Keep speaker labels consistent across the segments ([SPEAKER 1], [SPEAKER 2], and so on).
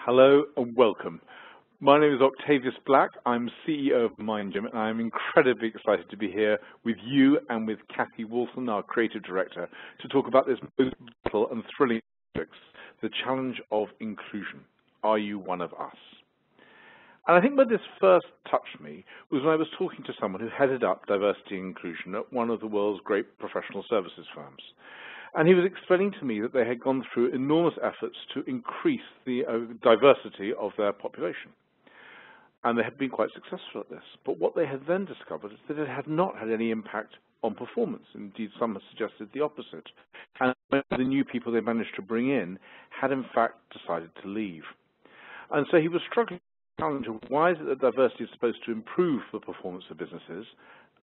[SPEAKER 1] Hello and welcome. My name is Octavius Black. I'm CEO of MindGym, and I'm incredibly excited to be here with you and with Kathy Wilson, our creative director, to talk about this most vital and thrilling topic, the challenge of inclusion. Are you one of us? And I think where this first touched me was when I was talking to someone who headed up diversity and inclusion at one of the world's great professional services firms. And he was explaining to me that they had gone through enormous efforts to increase the diversity of their population. And they had been quite successful at this. But what they had then discovered is that it had not had any impact on performance. Indeed, some have suggested the opposite. And the new people they managed to bring in had in fact decided to leave. And so he was struggling with the challenge of why is it that diversity is supposed to improve the performance of businesses,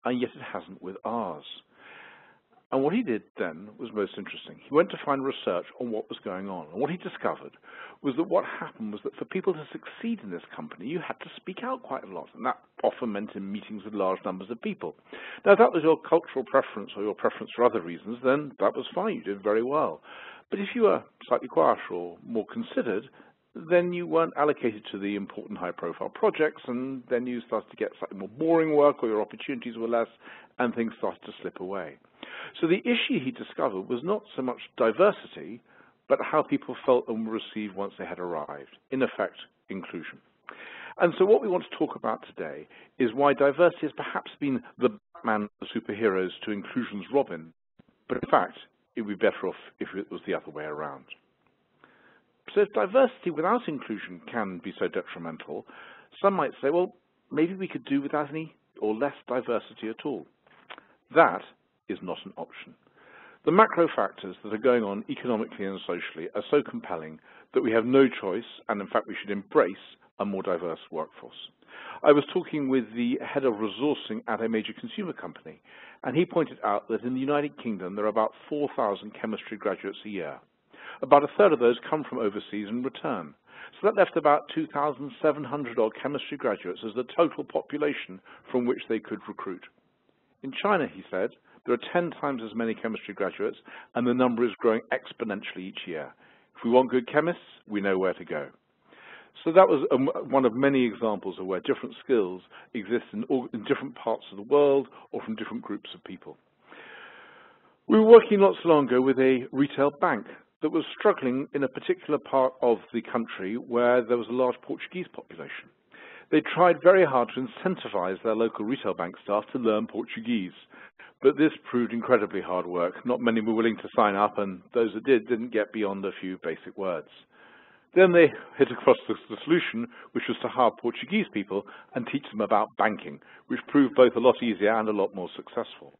[SPEAKER 1] and yet it hasn't with ours. And what he did then was most interesting. He went to find research on what was going on. And what he discovered was that what happened was that for people to succeed in this company, you had to speak out quite a lot. And that often meant in meetings with large numbers of people. Now, if that was your cultural preference or your preference for other reasons, then that was fine. You did very well. But if you were slightly quieter or more considered, then you weren't allocated to the important high-profile projects, and then you started to get slightly more boring work, or your opportunities were less, and things started to slip away. So the issue he discovered was not so much diversity, but how people felt and were received once they had arrived. In effect, inclusion. And so what we want to talk about today is why diversity has perhaps been the Batman of superheroes to inclusion's Robin, but in fact, it would be better off if it was the other way around. So if diversity without inclusion can be so detrimental, some might say, well, maybe we could do without any or less diversity at all. That is not an option. The macro factors that are going on economically and socially are so compelling that we have no choice, and in fact we should embrace a more diverse workforce. I was talking with the head of resourcing at a major consumer company, and he pointed out that in the United Kingdom there are about 4,000 chemistry graduates a year. About a third of those come from overseas and return. So that left about 2,700 odd chemistry graduates as the total population from which they could recruit. In China, he said, there are 10 times as many chemistry graduates, and the number is growing exponentially each year. If we want good chemists, we know where to go. So that was one of many examples of where different skills exist in different parts of the world or from different groups of people. We were working not so long ago with a retail bank that was struggling in a particular part of the country where there was a large Portuguese population. They tried very hard to incentivize their local retail bank staff to learn Portuguese, but this proved incredibly hard work. Not many were willing to sign up, and those that did didn't get beyond a few basic words. Then they hit across the solution, which was to hire Portuguese people and teach them about banking, which proved both a lot easier and a lot more successful.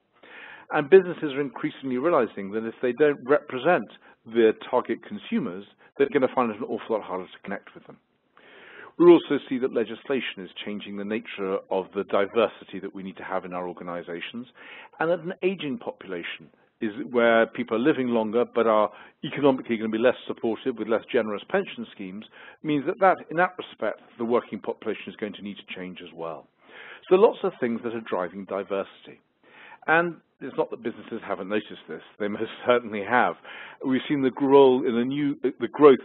[SPEAKER 1] And businesses are increasingly realizing that if they don't represent their target consumers, they're going to find it an awful lot harder to connect with them. We also see that legislation is changing the nature of the diversity that we need to have in our organizations, and that an aging population is where people are living longer but are economically going to be less supportive with less generous pension schemes, means that in that respect, the working population is going to need to change as well. So lots of things that are driving diversity. And it's not that businesses haven't noticed this, they most certainly have. We've seen the growth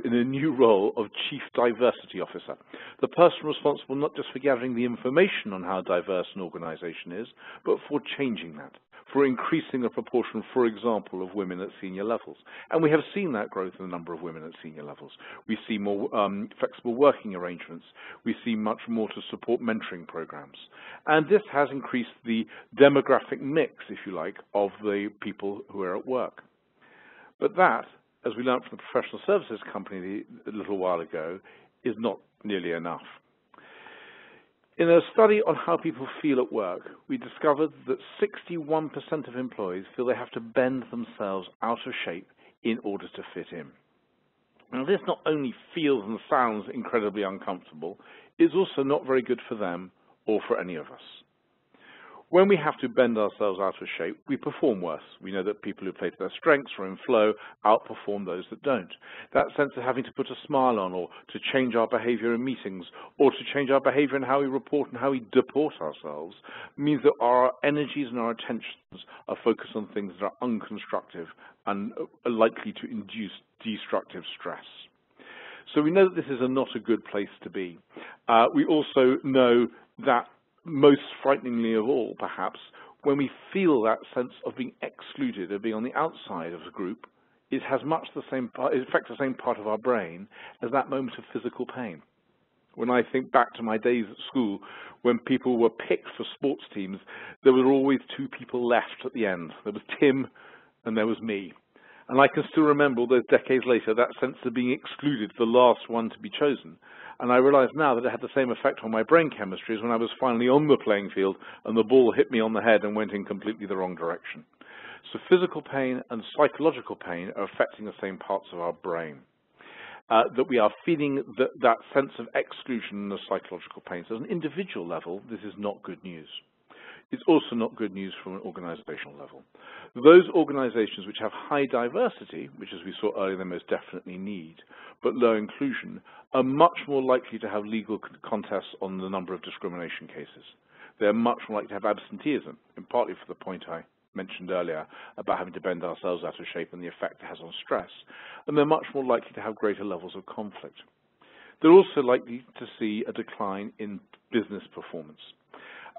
[SPEAKER 1] in a new role of Chief Diversity Officer, the person responsible not just for gathering the information on how diverse an organization is, but for changing that, for increasing the proportion, for example, of women at senior levels. And we have seen that growth in the number of women at senior levels. We see more flexible working arrangements. We see much more to support mentoring programs. And this has increased the demographic mix, if you like, of the people who are at work. But that, as we learned from the professional services company a little while ago, is not nearly enough. In a study on how people feel at work, we discovered that 61% of employees feel they have to bend themselves out of shape in order to fit in. Now, this not only feels and sounds incredibly uncomfortable, it's also not very good for them or for any of us. When we have to bend ourselves out of shape, we perform worse. We know that people who play to their strengths or in flow outperform those that don't. That sense of having to put a smile on, or to change our behavior in meetings, or to change our behavior in how we report and how we deport ourselves, means that our energies and our attentions are focused on things that are unconstructive and are likely to induce destructive stress. So we know that this is not a good place to be. We also know that most frighteningly of all, perhaps, when we feel that sense of being excluded, of being on the outside of the group, it has much the same, it affects the same part of our brain as that moment of physical pain. When I think back to my days at school, when people were picked for sports teams, there were always two people left at the end. There was Tim and there was me. And I can still remember all those decades later, that sense of being excluded, the last one to be chosen. And I realise now that it had the same effect on my brain chemistry as when I was finally on the playing field and the ball hit me on the head and went in completely the wrong direction. So physical pain and psychological pain are affecting the same parts of our brain. That we are feeling that sense of exclusion and the psychological pain. So at an individual level, this is not good news. It's also not good news from an organizational level. Those organizations which have high diversity, which as we saw earlier they most definitely need, but low inclusion, are much more likely to have legal contests on the number of discrimination cases. They're much more likely to have absenteeism, and partly for the point I mentioned earlier about having to bend ourselves out of shape and the effect it has on stress, and they're much more likely to have greater levels of conflict. They're also likely to see a decline in business performance.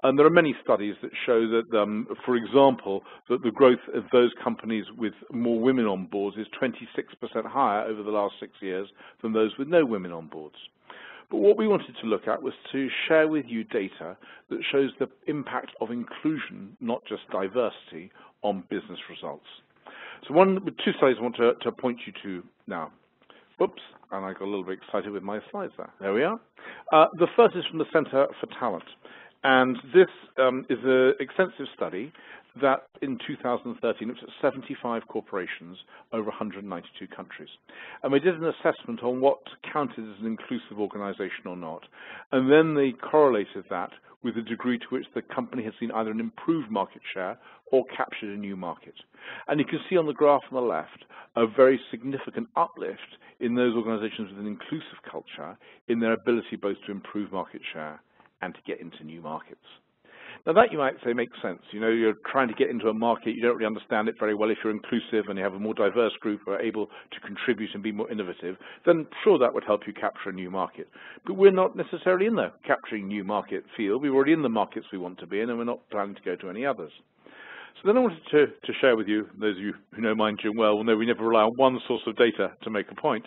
[SPEAKER 1] And there are many studies that show that, for example, that the growth of those companies with more women on boards is 26% higher over the last 6 years than those with no women on boards. But what we wanted to look at was to share with you data that shows the impact of inclusion, not just diversity, on business results. So two studies I want to point you to now. Oops, and I got a little bit excited with my slides there. There we are. The first is from the Centre for Talent. And this is an extensive study that in 2013 looked at 75 corporations over 192 countries. And we did an assessment on what counted as an inclusive organization or not. And then they correlated that with the degree to which the company had seen either an improved market share or captured a new market. And you can see on the graph on the left a very significant uplift in those organizations with an inclusive culture in their ability both to improve market share and to get into new markets. Now that, you might say, makes sense. You know, you're trying to get into a market, you don't really understand it very well. If you're inclusive and you have a more diverse group who are able to contribute and be more innovative, then sure, that would help you capture a new market. But we're not necessarily in the capturing new market field. We're already in the markets we want to be in, and we're not planning to go to any others. So then I wanted to share with you, those of you who know Mind Gym well will know we never rely on one source of data to make a point,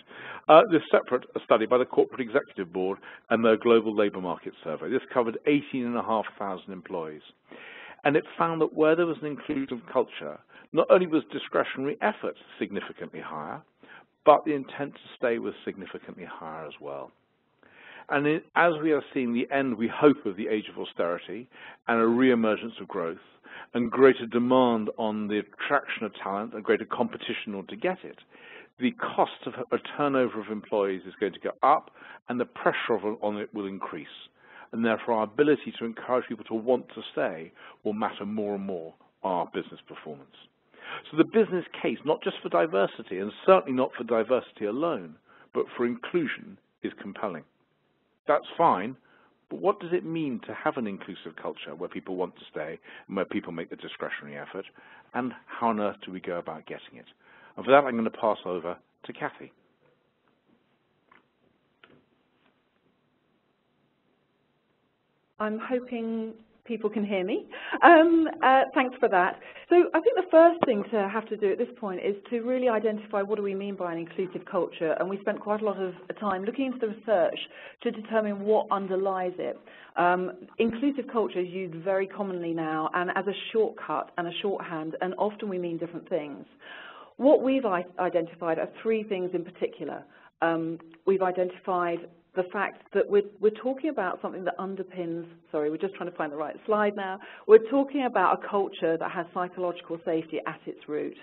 [SPEAKER 1] this separate study by the Corporate Executive Board and their Global Labour Market Survey. This covered 18,500 employees. And it found that where there was an inclusive culture, not only was discretionary effort significantly higher, but the intent to stay was significantly higher as well. And as we are seeing the end, we hope, of the age of austerity and a re-emergence of growth, and greater demand on the attraction of talent and greater competition to get it, the cost of a turnover of employees is going to go up and the pressure on it will increase. And therefore our ability to encourage people to want to stay will matter more and more on our business performance. So the business case, not just for diversity, and certainly not for diversity alone, but for inclusion, is compelling. That's fine. But what does it mean to have an inclusive culture where people want to stay and where people make the discretionary effort? And how on earth do we go about getting it? And for that, I'm going to pass over to Kathy.
[SPEAKER 2] I'm hoping people can hear me. Thanks for that. So I think the first thing to have to do at this point is to really identify what do we mean by an inclusive culture, and we spent quite a lot of time looking into the research to determine what underlies it. Inclusive culture is used very commonly now and as a shortcut and a shorthand, and often we mean different things. What we've identified are three things in particular. We've identified the fact that we're talking about something that underpins, sorry, we're just trying to find the right slide now. We're talking about a culture that has psychological safety at its root.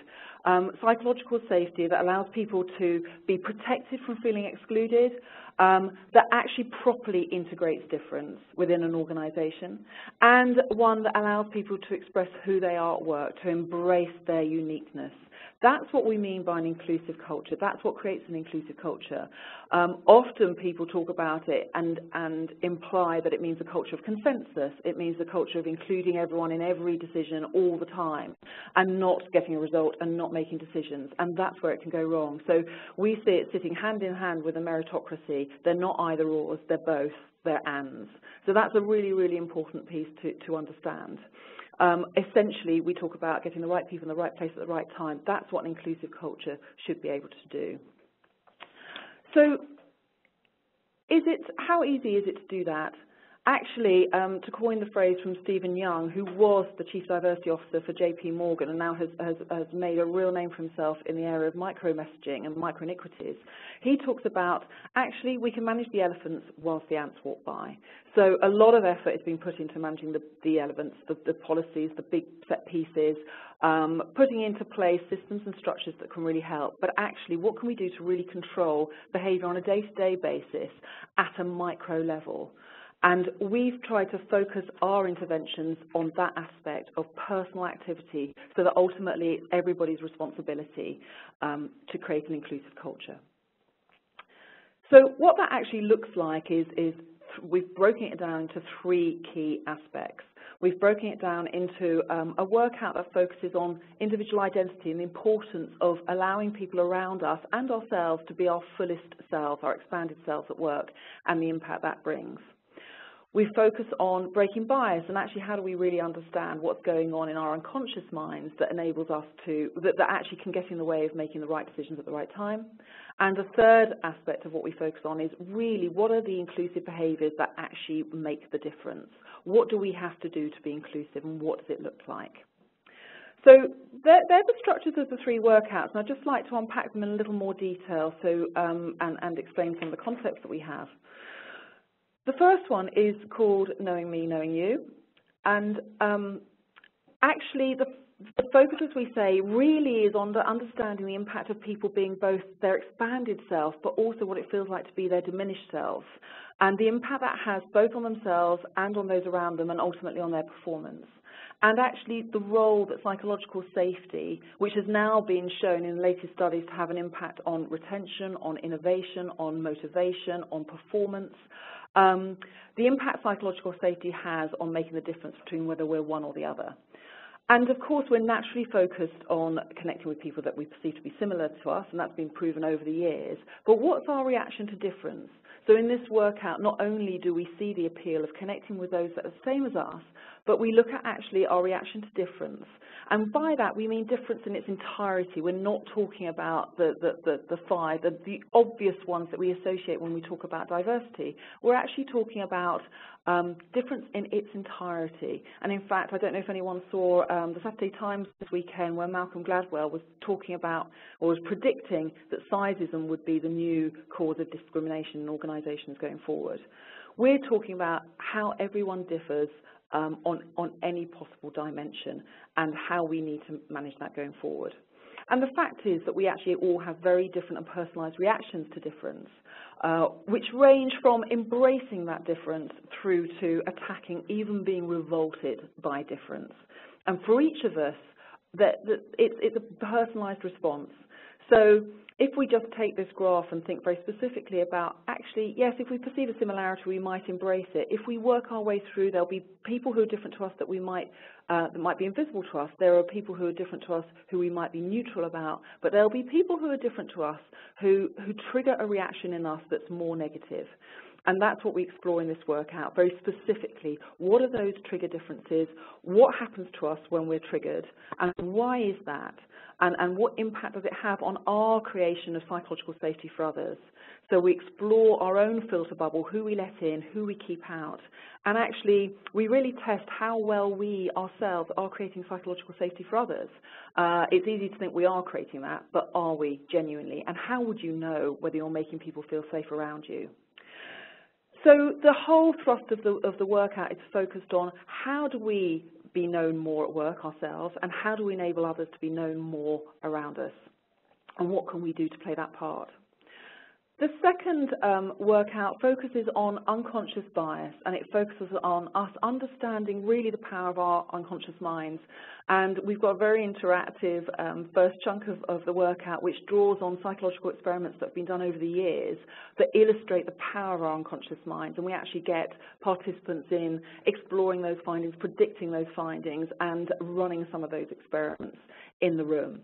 [SPEAKER 2] Psychological safety that allows people to be protected from feeling excluded, that actually properly integrates difference within an organization, and one that allows people to express who they are at work, to embrace their uniqueness. That's what we mean by an inclusive culture. That's what creates an inclusive culture. Often people talk about it and imply that it means a culture of consensus. It means the culture of including everyone in every decision all the time and not getting a result and not making decisions, and that's where it can go wrong. So we see it sitting hand in hand with a meritocracy. They're not either ors, they're both, they're ands. So that's a really, really important piece to understand. Essentially, we talk about getting the right people in the right place at the right time. That's what an inclusive culture should be able to do. So how easy is it to do that? Actually, to coin the phrase from Stephen Young, who was the Chief Diversity Officer for JP Morgan and now has made a real name for himself in the area of micro-messaging and micro-iniquities, he talks about, actually, we can manage the elephants whilst the ants walk by. So a lot of effort is being put into managing the elephants, the policies, the big set pieces, putting into place systems and structures that can really help. But actually, what can we do to really control behaviour on a day-to-day basis at a micro level? And we've tried to focus our interventions on that aspect of personal activity so that ultimately it's everybody's responsibility to create an inclusive culture. So what that actually looks like is we've broken it down into 3 key aspects. We've broken it down into a workout that focuses on individual identity and the importance of allowing people around us and ourselves to be our fullest selves, our expanded selves at work, and the impact that brings. We focus on breaking bias and actually how do we really understand what's going on in our unconscious minds that enables us to, that actually can get in the way of making the right decisions at the right time. And the third aspect of what we focus on is really what are the inclusive behaviours that actually make the difference? What do we have to do to be inclusive and what does it look like? So they're the structures of the 3 workouts, and I'd just like to unpack them in a little more detail and explain some of the concepts that we have. The first one is called Knowing Me, Knowing You, and actually the focus, as we say, really is on understanding the impact of people being both their expanded self but also what it feels like to be their diminished self, and the impact that has both on themselves and on those around them and ultimately on their performance. And actually the role that psychological safety, which has now been shown in the latest studies to have an impact on retention, on innovation, on motivation, on performance, the impact psychological safety has on making the difference between whether we're one or the other. And of course, we're naturally focused on connecting with people that we perceive to be similar to us, and that's been proven over the years. But what's our reaction to difference? So in this workout, not only do we see the appeal of connecting with those that are the same as us, but we look at actually our reaction to difference. And by that, we mean difference in its entirety. We're not talking about the obvious ones that we associate when we talk about diversity. We're actually talking about difference in its entirety. And in fact, I don't know if anyone saw the Saturday Times this weekend where Malcolm Gladwell was talking about, or was predicting, that sizeism would be the new cause of discrimination in organisations going forward. We're talking about how everyone differs on any possible dimension and how we need to manage that going forward. And the fact is that we actually all have very different and personalised reactions to difference, which range from embracing that difference through to attacking, even being revolted by difference. And for each of us, it's a personalised response. So if we just take this graph and think very specifically about, actually, yes, if we perceive a similarity, we might embrace it. If we work our way through, there'll be people who are different to us that might be invisible to us. There are people who are different to us who we might be neutral about, but there'll be people who are different to us who trigger a reaction in us that's more negative. And that's what we explore in this workout, very specifically. What are those trigger differences? What happens to us when we're triggered? And why is that? And what impact does it have on our creation of psychological safety for others? So we explore our own filter bubble, who we let in, who we keep out. And actually, we really test how well we ourselves are creating psychological safety for others. It's easy to think we are creating that, but are we genuinely? And how would you know whether you're making people feel safe around you? So the whole thrust of the workout is focused on how do we be known more at work ourselves, and how do we enable others to be known more around us, and what can we do to play that part? The second workout focuses on unconscious bias, and it focuses on us understanding really the power of our unconscious minds. And we've got a very interactive first chunk of the workout, which draws on psychological experiments that have been done over the years that illustrate the power of our unconscious minds. And we actually get participants in exploring those findings, predicting those findings, and running some of those experiments in the room.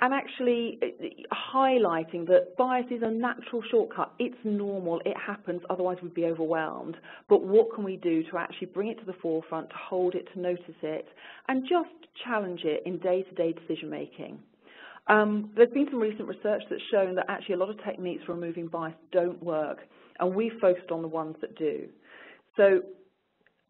[SPEAKER 2] and actually highlighting that bias is a natural shortcut. It's normal, it happens, otherwise we'd be overwhelmed. But what can we do to actually bring it to the forefront, to hold it, to notice it, and just challenge it in day-to-day decision making? There's been some recent research that's shown that actually a lot of techniques for removing bias don't work, and we've focused on the ones that do. So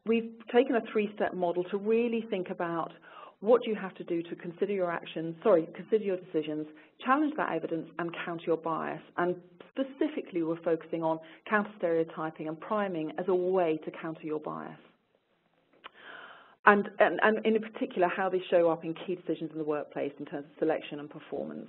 [SPEAKER 2] we've taken a three-step model to really think about what do you have to do to consider your actions, consider your decisions, challenge that evidence and counter your bias. And specifically we're focusing on counter-stereotyping and priming as a way to counter your bias. And in particular how they show up in key decisions in the workplace in terms of selection and performance.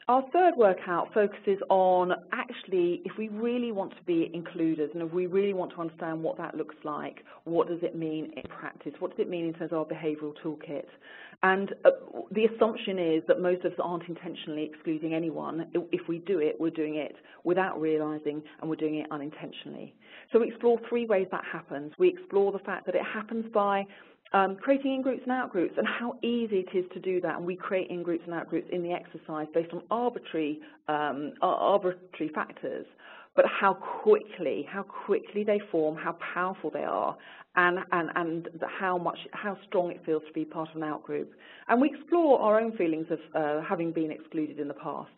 [SPEAKER 2] Our third workout focuses on actually if we really want to be includers and if we really want to understand what that looks like, what does it mean in practice, what does it mean in terms of our behavioural toolkit. And the assumption is that most of us aren't intentionally excluding anyone. If we do it, we're doing it without realising and we're doing it unintentionally. So we explore three ways that happens. We explore the fact that it happens by creating in-groups and out-groups and how easy it is to do that, and we create in-groups and out-groups in the exercise based on arbitrary factors, but how quickly they form, how powerful they are, and how strong it feels to be part of an out-group. And we explore our own feelings of having been excluded in the past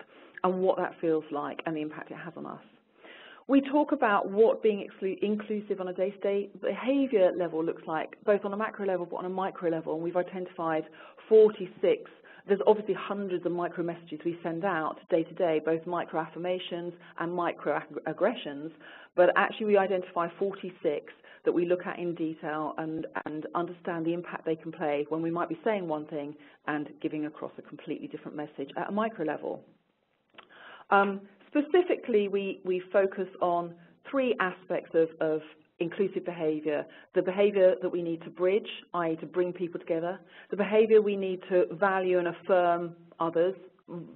[SPEAKER 2] and what that feels like and the impact it has on us. We talk about what being inclusive on a day-to-day behaviour level looks like, both on a macro level but on a micro level, and we've identified 46. There's obviously hundreds of micro messages we send out day to day, both micro affirmations and micro aggressions, but actually we identify 46 that we look at in detail and understand the impact they can play when we might be saying one thing and giving across a completely different message at a micro level. Specifically, we focus on three aspects of inclusive behaviour. The behaviour that we need to bridge, i.e. to bring people together. The behaviour we need to value and affirm others,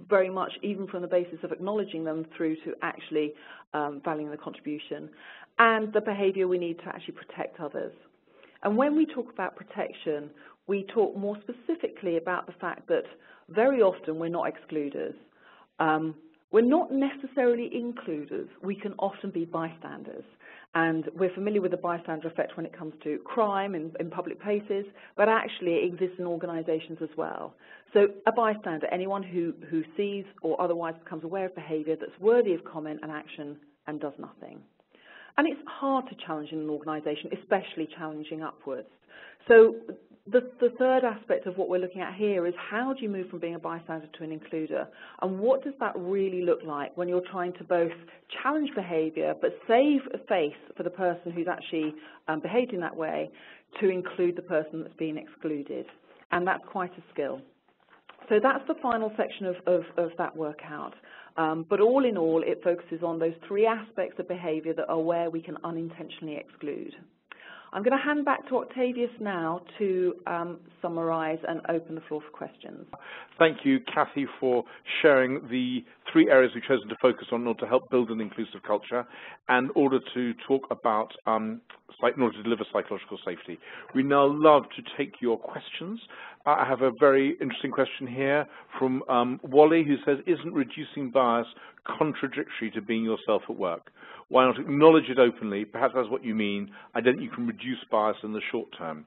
[SPEAKER 2] very much even from the basis of acknowledging them through to actually valuing the contribution. And the behaviour we need to actually protect others. And when we talk about protection, we talk more specifically about the fact that very often we're not excluders. We're not necessarily includers. We can often be bystanders. And we're familiar with the bystander effect when it comes to crime in public places, but actually it exists in organisations as well. So a bystander, anyone who sees or otherwise becomes aware of behaviour that's worthy of comment and action and does nothing. And it's hard to challenge in an organisation, especially challenging upwards. So the third aspect of what we're looking at here is how do you move from being a bystander to an includer, and what does that really look like when you're trying to both challenge behaviour but save face for the person who's actually behaved in that way to include the person that's being excluded, and that's quite a skill. So that's the final section of that workout, but all in all it focuses on those three aspects of behaviour that are where we can unintentionally exclude. I'm going to hand back to Octavius now to summarise and open the floor for questions.
[SPEAKER 1] Thank you, Kathy, for sharing the three areas we've chosen to focus on in order to help build an inclusive culture and in order to talk about, in order to deliver psychological safety. We now love to take your questions. I have a very interesting question here from Wally, who says, isn't reducing bias contradictory to being yourself at work? Why not acknowledge it openly? Perhaps that's what you mean. I don't think you can reduce bias in the short term.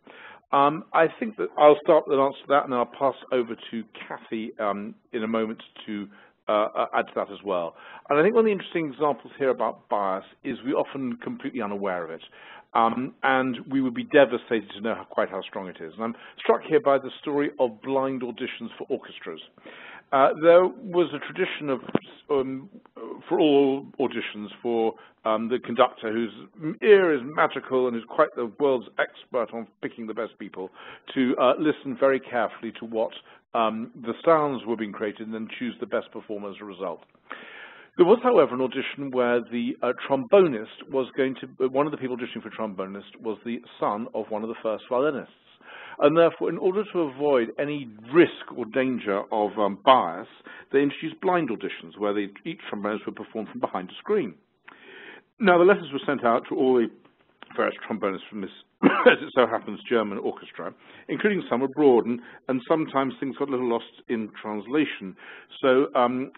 [SPEAKER 1] I think that I'll start with an answer to that, and then I'll pass over to Kathy in a moment to add to that as well. And I think one of the interesting examples here about bias is we're often completely unaware of it. And we would be devastated to know quite how strong it is. And I'm struck here by the story of blind auditions for orchestras. There was a tradition of, for all auditions, for the conductor whose ear is magical and is quite the world's expert on picking the best people, to listen very carefully to what the sounds were being created and then choose the best performer as a result. There was, however, an audition where the trombonist was going to, one of the people auditioning for trombonist was the son of one of the first violinists. And therefore, in order to avoid any risk or danger of bias, they introduced blind auditions where each trombonist would perform from behind a screen. Now, the letters were sent out to all the various trombonists from this as it so happens, German orchestra, including some abroad, and sometimes things got a little lost in translation. So an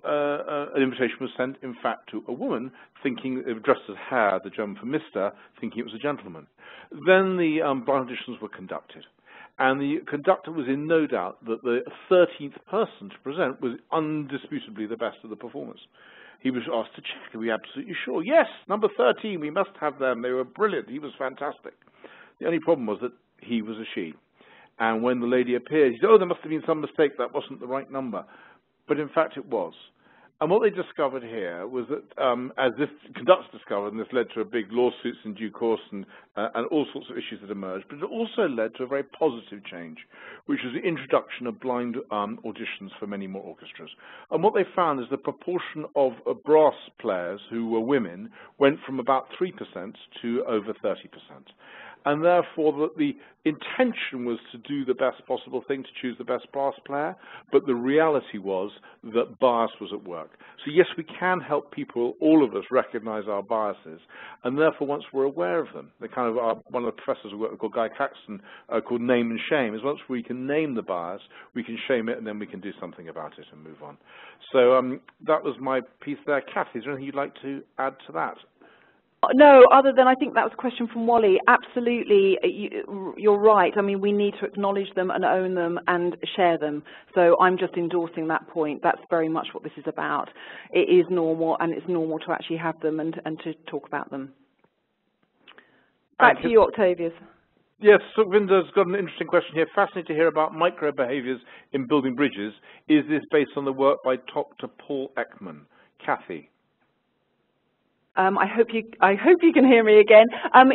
[SPEAKER 1] invitation was sent, in fact, to a woman, thinking dressed as Herr, the German for Mr., thinking it was a gentleman. Then the blind auditions were conducted. And the conductor was in no doubt that the 13th person to present was undisputably the best of the performers. He was asked to check, are we absolutely sure? Yes, number 13, we must have them. They were brilliant. He was fantastic. The only problem was that he was a she. And when the lady appeared, he said, oh, there must have been some mistake. That wasn't the right number. But in fact, it was. And what they discovered here was that, as this conductor discovered, and this led to a big lawsuits in due course and all sorts of issues that emerged, but it also led to a very positive change, which was the introduction of blind auditions for many more orchestras. And what they found is the proportion of brass players who were women went from about 3% to over 30%. And therefore, the intention was to do the best possible thing, to choose the best brass player, but the reality was that bias was at work. So yes, we can help people, all of us, recognize our biases, and therefore, once we're aware of them, they kind of one of the professors who worked called Guy Claxton called name and shame, is once we can name the bias, we can shame it, and then we can do something about it and move on. So that was my piece there. Kathy, is there anything you'd like to add to that?
[SPEAKER 2] No, other than I think that was a question from Wally. Absolutely, you're right. I mean, we need to acknowledge them and own them and share them. So I'm just endorsing that point. That's very much what this is about. It is normal, and it's normal to actually have them and to talk about them. Back to you, Octavius.
[SPEAKER 1] Yes, so Vinder's got an interesting question here. Fascinating to hear about micro behaviours in building bridges. Is this based on the work by Dr. Paul Ekman? Kathy.
[SPEAKER 2] I hope you can hear me again.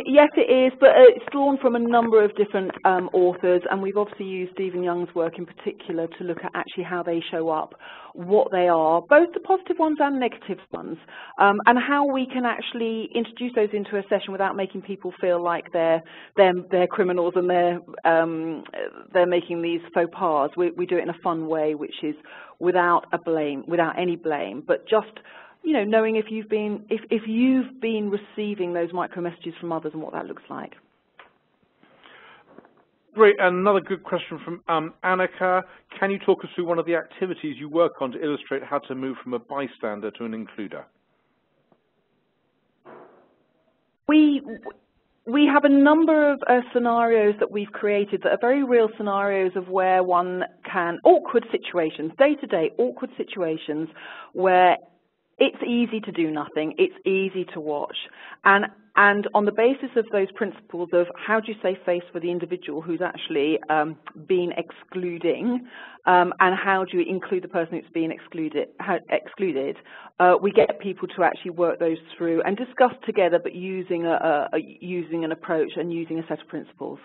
[SPEAKER 2] Yes, it is, but it's drawn from a number of different authors, and we've obviously used Stephen Young's work in particular to look at actually how they show up, what they are, both the positive ones and negative ones, and how we can actually introduce those into a session without making people feel like they're criminals and they're making these faux pas. We do it in a fun way, which is without any blame, but just knowing if you've been receiving those micro messages from others and what that looks like.
[SPEAKER 1] Great, and another good question from Annika. Can you talk us through one of the activities you work on to illustrate how to move from a bystander to an includer? We have a number of scenarios that we've created that are very real scenarios of where one can, awkward situations, day-to-day awkward situations where it's easy to do nothing, it's easy to watch. And on the basis of those principles of how do you save face for the individual who's actually been excluding, and how do you include the person who's being excluded, we get people to actually work those through and discuss together, but using an approach and using a set of principles.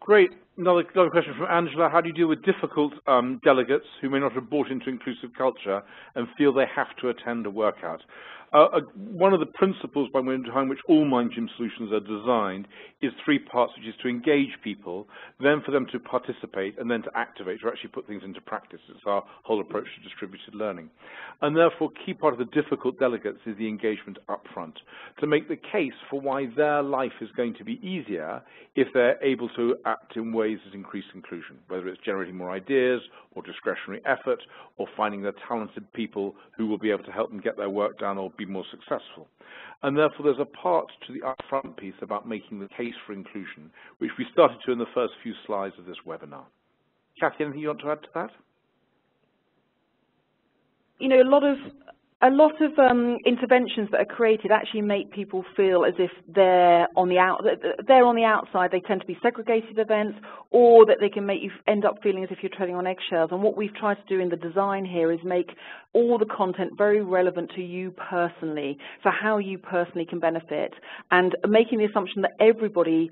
[SPEAKER 1] Great. Another question from Angela. How do you deal with difficult delegates who may not have bought into inclusive culture and feel they have to attend a workout? One of the principles behind which all Mind Gym solutions are designed is three parts, which is to engage people, then for them to participate, and then to activate, to actually put things into practice. It's our whole approach to distributed learning. And therefore, key part of the difficult delegates is the engagement up front, to make the case for why their life is going to be easier if they're able to act in ways that increase inclusion, whether it's generating more ideas or discretionary effort or finding the talented people who will be able to help them get their work done or be more successful. And therefore, there's a part to the upfront piece about making the case for inclusion, which we started to in the first few slides of this webinar. Kathy, anything you want to add to that?
[SPEAKER 2] A lot of interventions that are created actually make people feel as if they're on the outside. They tend to be segregated events, or that they can make you end up feeling as if you're treading on eggshells. And what we've tried to do in the design here is make all the content very relevant to you personally, for how you personally can benefit, and making the assumption that everybody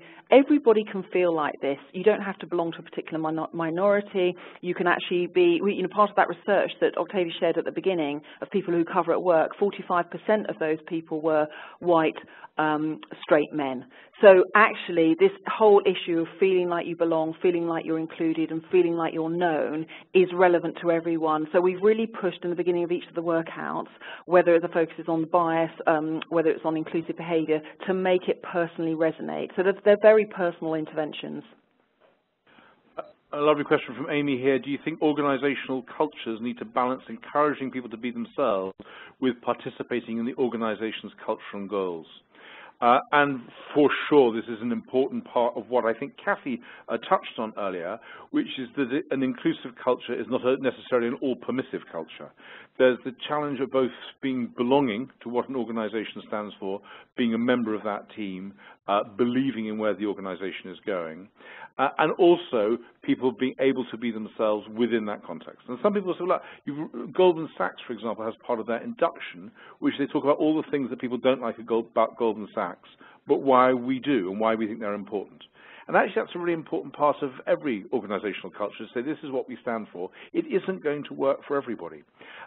[SPEAKER 2] can feel like this. You don't have to belong to a particular minority. You can actually be, part of that research that Octavia shared at the beginning of people who cover discover at work 45% of those people were white, straight men. So actually this whole issue of feeling like you belong, feeling like you're included and feeling like you're known is relevant to everyone. So we've really pushed in the beginning of each of the workouts, whether the focus is on bias, whether it's on inclusive behaviour, to make it personally resonate. So they're very personal interventions.
[SPEAKER 1] A lovely question from Amy here. Do you think organisational cultures need to balance encouraging people to be themselves with participating in the organisation's culture and goals? And for sure, this is an important part of what I think Kathy touched on earlier, which is that an inclusive culture is not necessarily an all-permissive culture. There's the challenge of both being belonging to what an organisation stands for, being a member of that team, believing in where the organisation is going, and also people being able to be themselves within that context. And some people say, look, Goldman Sachs, for example, has part of their induction, which they talk about all the things that people don't like about Goldman Sachs, but why we do and why we think they're important. And actually that's a really important part of every organisational culture, to say this is what we stand for. It isn't going to work for everybody.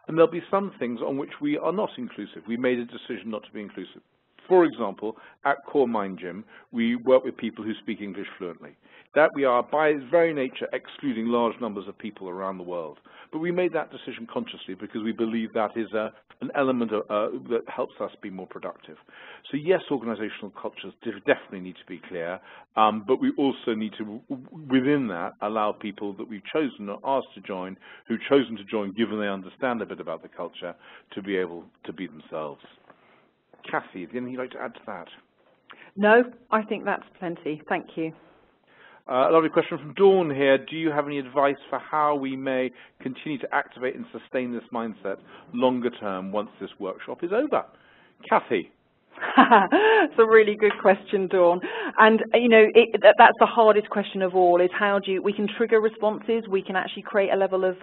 [SPEAKER 1] And there'll be some things on which we are not inclusive. We made a decision not to be inclusive. For example, at Core Mind Gym, we work with people who speak English fluently. That we are, by its very nature, excluding large numbers of people around the world. But we made that decision consciously because we believe that is an element that helps us be more productive. So yes, organisational cultures definitely need to be clear, but we also need to, within that, allow people that we've chosen or asked to join, who've chosen to join given they understand a bit about the culture, to be able to be themselves. Kathy, anything you'd like to add to that?
[SPEAKER 2] No, I think that's plenty. Thank you.
[SPEAKER 1] A lovely question from Dawn here. Do you have any advice for how we may continue to activate and sustain this mindset longer term once this workshop is over? Kathy.
[SPEAKER 2] It's a really good question, Dawn. And, you know, that's the hardest question of all, is how do you, we can trigger responses, we can actually create a level of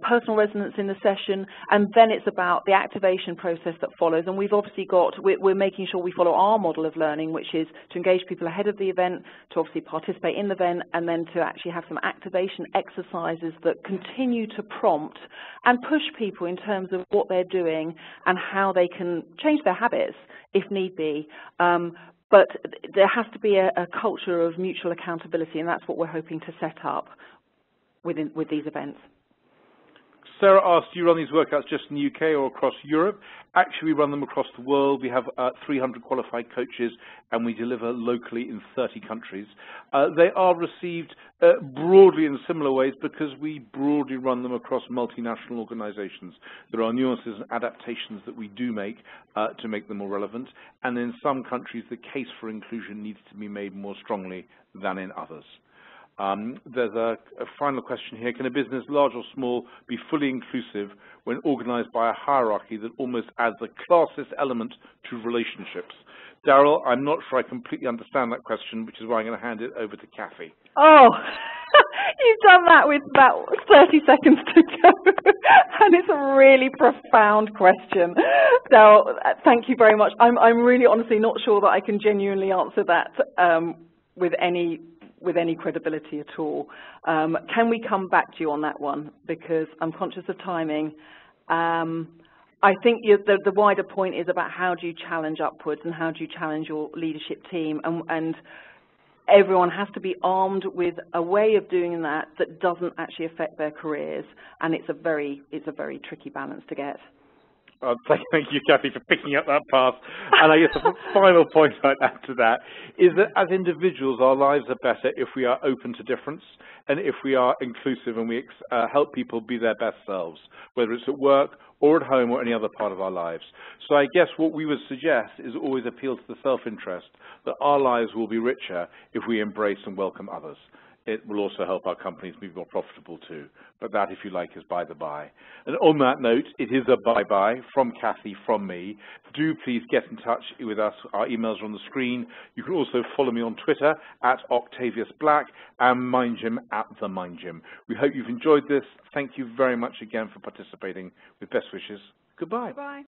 [SPEAKER 2] personal resonance in the session, and then it's about the activation process that follows. And we've obviously got, we're making sure we follow our model of learning, which is to engage people ahead of the event, to obviously participate in the event, and then to actually have some activation exercises that continue to prompt and push people in terms of what they're doing and how they can change their habits if need be. But there has to be a culture of mutual accountability, and that's what we're hoping to set up with these events.
[SPEAKER 1] Sarah asked, do you run these workouts just in the UK or across Europe? Actually, we run them across the world. We have 300 qualified coaches, and we deliver locally in 30 countries. They are received broadly in similar ways because we broadly run them across multinational organizations. There are nuances and adaptations that we do make to make them more relevant, and in some countries the case for inclusion needs to be made more strongly than in others. There's a final question here. Can a business, large or small, be fully inclusive when organized by a hierarchy that almost adds a classist element to relationships? Daryl, I'm not sure I completely understand that question, which is why I'm going to hand it over to Kathy.
[SPEAKER 2] Oh, you've done that with about 30 seconds to go. And it's a really profound question. Daryl, thank you very much. I'm really honestly not sure that I can genuinely answer that with any credibility at all. Can we come back to you on that one? Because I'm conscious of timing. I think the wider point is about how do you challenge upwards and how do you challenge your leadership team, and everyone has to be armed with a way of doing that that doesn't actually affect their careers, and it's a very tricky balance to get.
[SPEAKER 1] Thank you, Kathy, for picking up that path. And I guess the final point I'd add to that is that as individuals, our lives are better if we are open to difference and if we are inclusive and we help people be their best selves, whether it's at work or at home or any other part of our lives. So I guess what we would suggest is always appeal to the self-interest that our lives will be richer if we embrace and welcome others. It will also help our companies be more profitable too. But that, if you like, is by the by. And on that note, it is a bye-bye from Kathy, from me. Do please get in touch with us. Our emails are on the screen. You can also follow me on Twitter at @OctaviusBlack and MindGym @TheMindGym. We hope you've enjoyed this. Thank you very much again for participating. With best wishes, goodbye.
[SPEAKER 2] Goodbye.